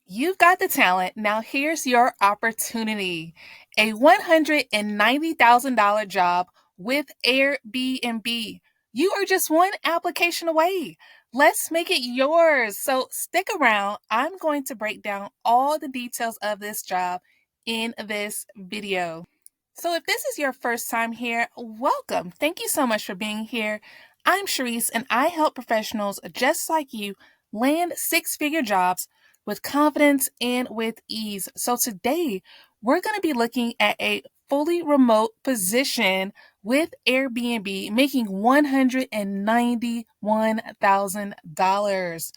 You've got the talent. Now here's your opportunity. A $190,000 job with Airbnb. You are just one application away. Let's make it yours. So stick around. I'm going to break down all the details of this job in this video. So if this is your first time here, welcome. Thank you so much for being here. I'm Sharice, and I help professionals just like you land six-figure jobs with confidence and with ease. So today, we're going to be looking at a fully remote position with Airbnb, making $191,000.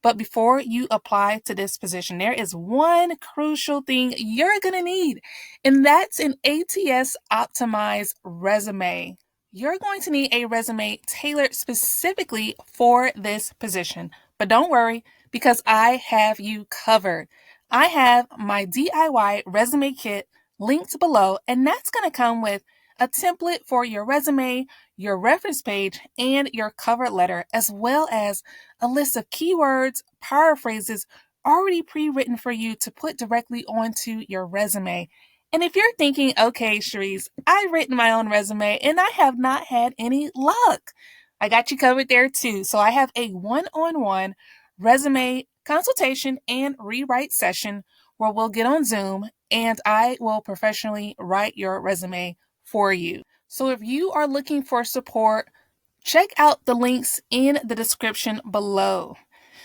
But before you apply to this position, there is one crucial thing you're going to need, and that's an ATS optimized resume. You're going to need a resume tailored specifically for this position. But don't worry, because I have you covered. I have my DIY resume kit linked below, and that's going to come with a template for your resume, your reference page, and your cover letter, as well as a list of keywords, paraphrases already pre-written for you to put directly onto your resume. And if you're thinking, okay, Sharice, I've written my own resume and I have not had any luck, I got you covered there too. So I have a one-on-one resume consultation and rewrite session where we'll get on Zoom and I will professionally write your resume for you. So if you are looking for support, check out the links in the description below.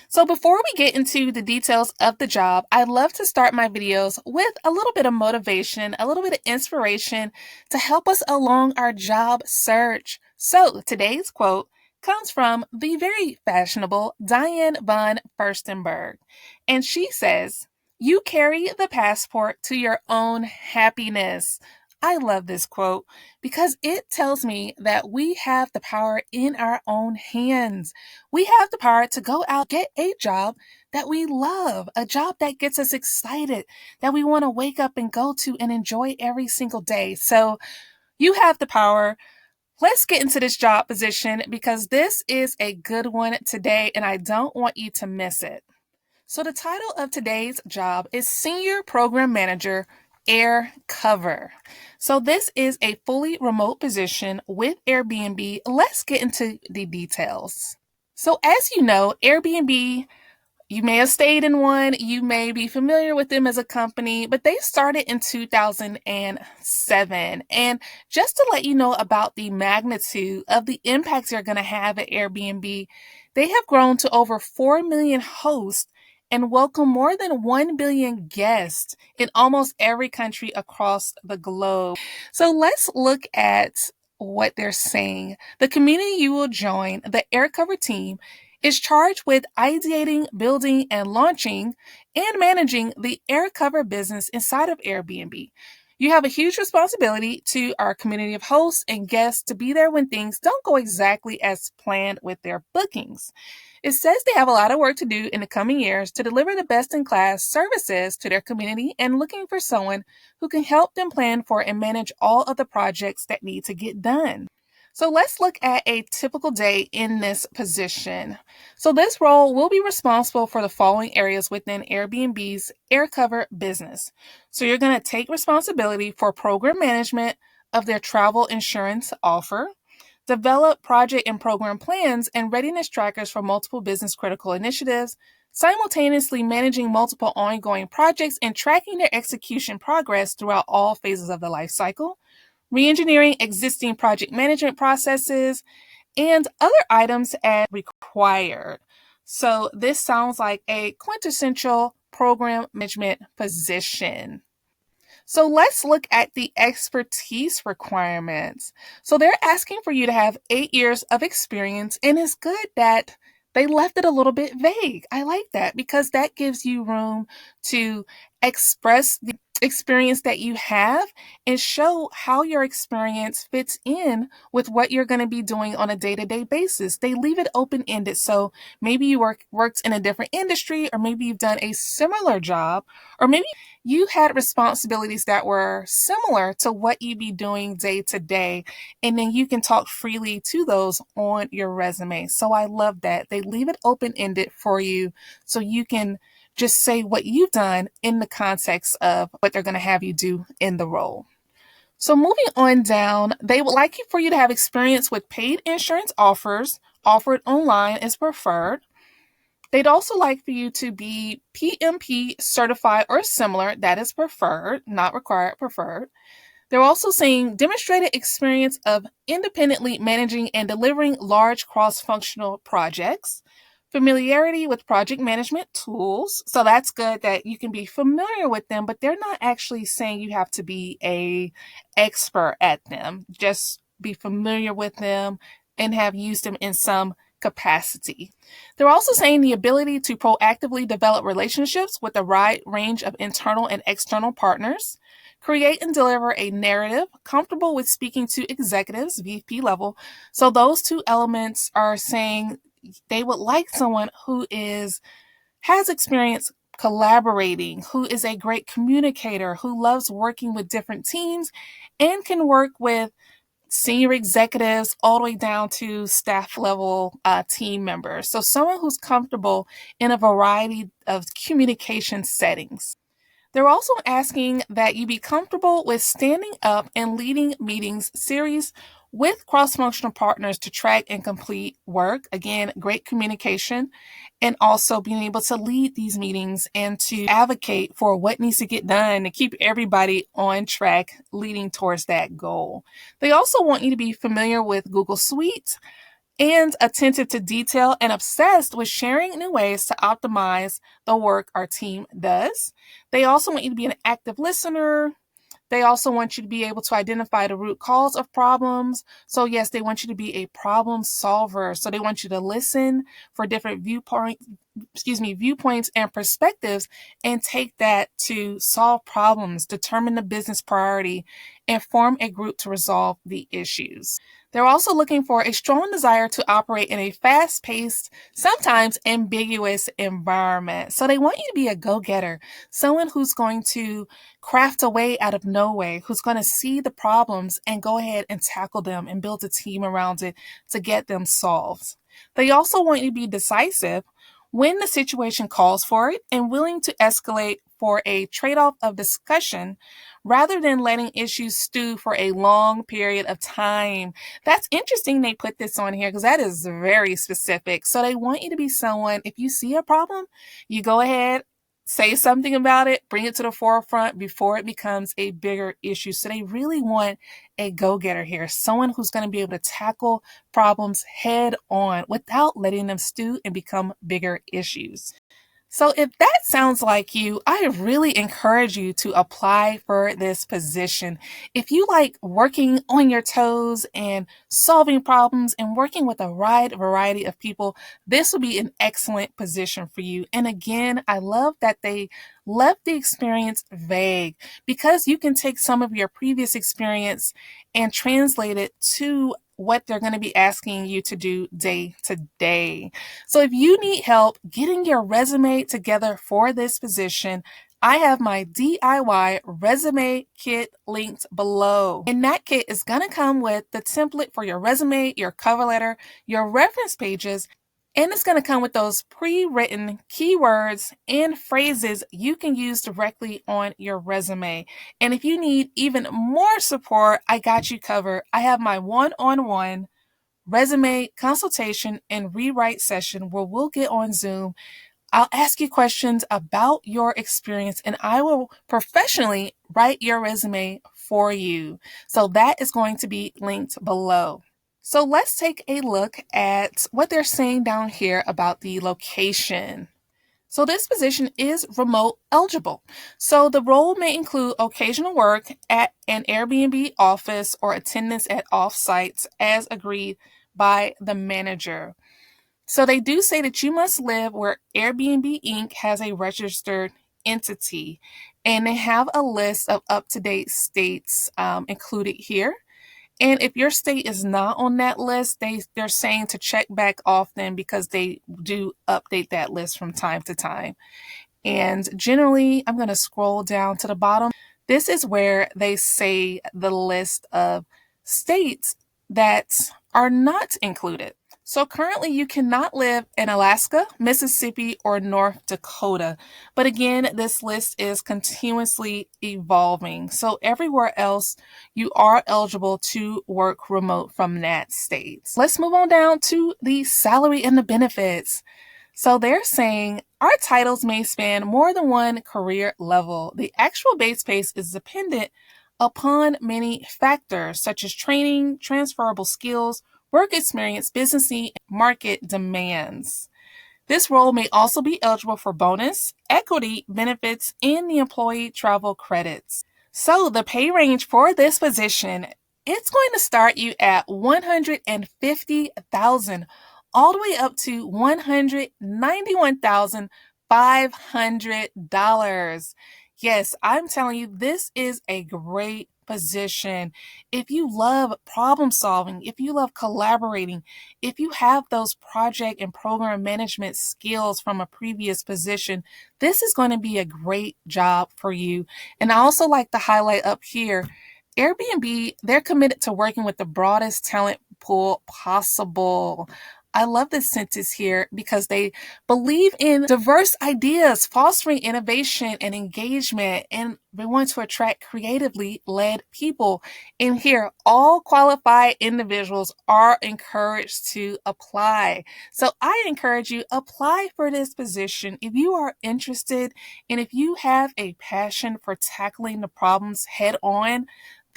So before we get into the details of the job, I love to start my videos with a little bit of motivation, a little bit of inspiration to help us along our job search. So today's quote comes from the very fashionable Diane von Furstenberg, and she says, "You carry the passport to your own happiness." I love this quote because it tells me that we have the power in our own hands. We have the power to go out, get a job that we love, a job that gets us excited, that we want to wake up and go to and enjoy every single day. So you have the power. Let's get into this job position because this is a good one today and I don't want you to miss it. So the title of today's job is Senior Program Manager Air Cover. So this is a fully remote position with Airbnb. Let's get into the details. So as you know, Airbnb, you may have stayed in one, you may be familiar with them as a company, but they started in 2007. And just to let you know about the magnitude of the impacts you're going to have at Airbnb, they have grown to over 4 million hosts and welcome more than 1 billion guests in almost every country across the globe. So let's look at what they're saying. The community you will join, the Air Cover team, is charged with ideating, building, and launching and managing the air cover business inside of Airbnb. You have a huge responsibility to our community of hosts and guests to be there when things don't go exactly as planned with their bookings. It says they have a lot of work to do in the coming years to deliver the best-in-class services to their community and looking for someone who can help them plan for and manage all of the projects that need to get done. So let's look at a typical day in this position. So this role will be responsible for the following areas within Airbnb's air cover business. So you're going to take responsibility for program management of their travel insurance offer, develop project and program plans and readiness trackers for multiple business critical initiatives, simultaneously managing multiple ongoing projects and tracking their execution progress throughout all phases of the life cycle, re-engineering existing project management processes, and other items as required. So this sounds like a quintessential program management position. So let's look at the expertise requirements. So they're asking for you to have 8 years of experience, and it's good that they left it a little bit vague. I like that because that gives you room to express the experience that you have and show how your experience fits in with what you're going to be doing on a day-to-day basis. They leave it open-ended. So maybe you worked in a different industry, or maybe you've done a similar job, or maybe you had responsibilities that were similar to what you'd be doing day to day, and then you can talk freely to those on your resume. So I love that. They leave it open-ended for you so you can Just say what you've done in the context of what they're going to have you do in the role. So moving on down, they would like for you to have experience with paid insurance offers offered online is preferred. They'd also like for you to be PMP certified or similar. That is preferred, not required, preferred. They're also saying demonstrated experience of independently managing and delivering large cross-functional projects, familiarity with project management tools. So that's good that you can be familiar with them, but they're not actually saying you have to be an expert at them. Just be familiar with them and have used them in some capacity. They're also saying the ability to proactively develop relationships with a wide range of internal and external partners, create and deliver a narrative, comfortable with speaking to executives, VP level. So those two elements are saying they would like someone who has experience collaborating, who is a great communicator, who loves working with different teams and can work with senior executives all the way down to staff level team members. So someone who's comfortable in a variety of communication settings. They're also asking that you be comfortable with standing up and leading meetings series with cross-functional partners to track and complete work. Again, great communication, and also being able to lead these meetings and to advocate for what needs to get done to keep everybody on track leading towards that goal. They also want you to be familiar with Google Suite and attentive to detail and obsessed with sharing new ways to optimize the work our team does. They also want you to be an active listener. They also want you to be able to identify the root cause of problems. So yes, they want you to be a problem solver. So they want you to listen for different viewpoints and perspectives and take that to solve problems, determine the business priority, and form a group to resolve the issues. They're also looking for a strong desire to operate in a fast-paced, sometimes ambiguous environment. So they want you to be a go-getter, someone who's going to craft a way out of no way, who's going to see the problems and go ahead and tackle them and build a team around it to get them solved. They also want you to be decisive when the situation calls for it and willing to escalate for a trade-off of discussion rather than letting issues stew for a long period of time. That's interesting they put this on here because that is very specific. So they want you to be someone, if you see a problem, you go ahead, say something about it, bring it to the forefront before it becomes a bigger issue. So they really want a go-getter here, someone who's going to be able to tackle problems head on without letting them stew and become bigger issues. So if that sounds like you, I really encourage you to apply for this position. If you like working on your toes and solving problems and working with a wide variety of people, this will be an excellent position for you. And again, I love that they left the experience vague because you can take some of your previous experience and translate it to what they're going to be asking you to do day to day. So if you need help getting your resume together for this position, I have my DIY resume kit linked below. And that kit is going to come with the template for your resume, your cover letter, your reference pages, and it's going to come with those pre-written keywords and phrases you can use directly on your resume. And if you need even more support, I got you covered. I have my one-on-one resume consultation and rewrite session where we'll get on Zoom. I'll ask you questions about your experience and I will professionally write your resume for you. So that is going to be linked below. So let's take a look at what they're saying down here about the location. So this position is remote eligible. So the role may include occasional work at an Airbnb office or attendance at off-sites as agreed by the manager. So they do say that you must live where Airbnb Inc. has a registered entity, and they have a list of up-to-date states included here. And if your state is not on that list, they're saying to check back often because they do update that list from time to time. And generally, I'm going to scroll down to the bottom. This is where they say the list of states that are not included. So currently you cannot live in Alaska, Mississippi, or North Dakota. But again, this list is continuously evolving. So everywhere else, you are eligible to work remote from that state. Let's move on down to the salary and the benefits. So they're saying our titles may span more than one career level. The actual base pay is dependent upon many factors such as training, transferable skills, work experience, business need, and market demands. This role may also be eligible for bonus, equity, benefits, and the employee travel credits. So the pay range for this position, it's going to start you at $150,000 all the way up to $191,500. Yes, I'm telling you, this is a great position. If you love problem solving, if you love collaborating, if you have those project and program management skills from a previous position, this is going to be a great job for you. And I also like to highlight up here, Airbnb, they're committed to working with the broadest talent pool possible. I love this sentence here because they believe in diverse ideas, fostering innovation and engagement, and they want to attract creatively led people. And here, all qualified individuals are encouraged to apply. So I encourage you, apply for this position if you are interested and if you have a passion for tackling the problems head on.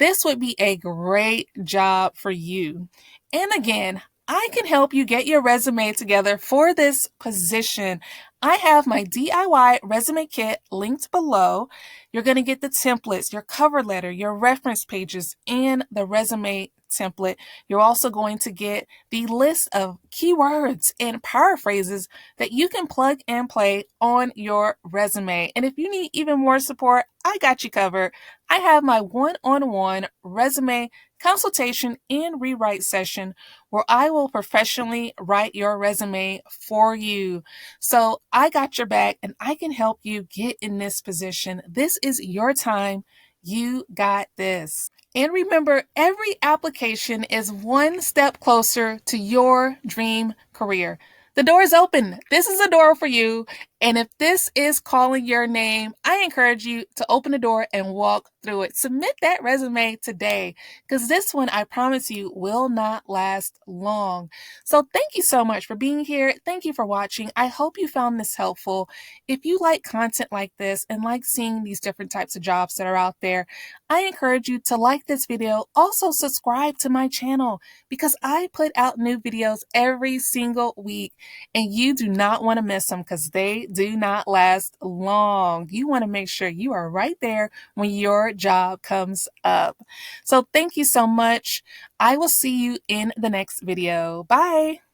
This would be a great job for you. And again, I can help you get your resume together for this position. I have my DIY resume kit linked below. You're going to get the templates, your cover letter, your reference pages, and the resume template. You're also going to get the list of keywords and paraphrases that you can plug and play on your resume. And if you need even more support, I got you covered. I have my one-on-one resume consultation and rewrite session where I will professionally write your resume for you. So I got your back and I can help you get in this position. This is your time. You got this. And remember, every application is one step closer to your dream career. The door is open. This is a door for you. And if this is calling your name, I encourage you to open the door and walk through it. Submit that resume today because this one, I promise you, will not last long. So thank you so much for being here. Thank you for watching. I hope you found this helpful. If you like content like this and like seeing these different types of jobs that are out there, I encourage you to like this video. Also subscribe to my channel because I put out new videos every single week and you do not want to miss them because they do not last long. You want to make sure you are right there when your job comes up. So thank you so much. I will see you in the next video. Bye.